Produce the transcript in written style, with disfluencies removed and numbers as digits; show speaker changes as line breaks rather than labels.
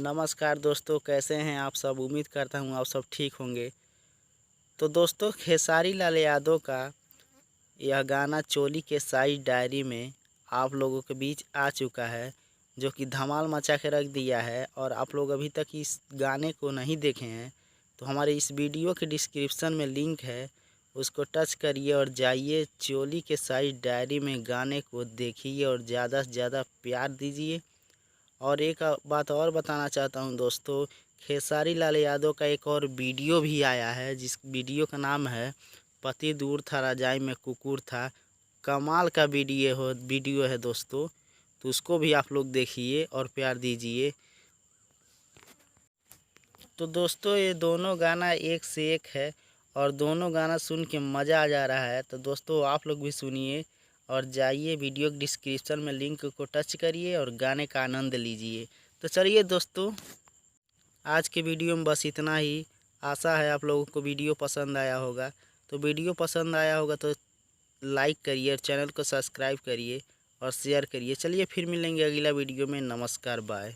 नमस्कार दोस्तों, कैसे हैं आप सब। उम्मीद करता हूँ आप सब ठीक होंगे। तो दोस्तों, खेसारी लाल यादव का यह गाना चोली के साइज डायरी में आप लोगों के बीच आ चुका है, जो कि धमाल मचा के रख दिया है। और आप लोग अभी तक इस गाने को नहीं देखे हैं तो हमारे इस वीडियो के डिस्क्रिप्शन में लिंक है, उसको टच करिए और जाइए चोली के साइज डायरी में गाने को देखिए और ज़्यादा से ज़्यादा प्यार दीजिए। और एक बात और बताना चाहता हूं दोस्तों, खेसारी लाल यादव का एक और वीडियो भी आया है, जिस वीडियो का नाम है पति दूर था रजाई में कुकुर था। कमाल का वीडियो है दोस्तों, तो उसको भी आप लोग देखिए और प्यार दीजिए। तो दोस्तों, ये दोनों गाना एक से एक है और दोनों गाना सुन के मज़ा आ जा रहा है। तो दोस्तों, आप लोग भी सुनिए और जाइए वीडियो के डिस्क्रिप्शन में लिंक को टच करिए और गाने का आनंद लीजिए। तो चलिए दोस्तों, आज के वीडियो में बस इतना ही। आशा है आप लोगों को वीडियो पसंद आया होगा। तो वीडियो पसंद आया होगा तो लाइक करिए और चैनल को सब्सक्राइब करिए और शेयर करिए। चलिए फिर मिलेंगे अगला वीडियो में। नमस्कार, बाय।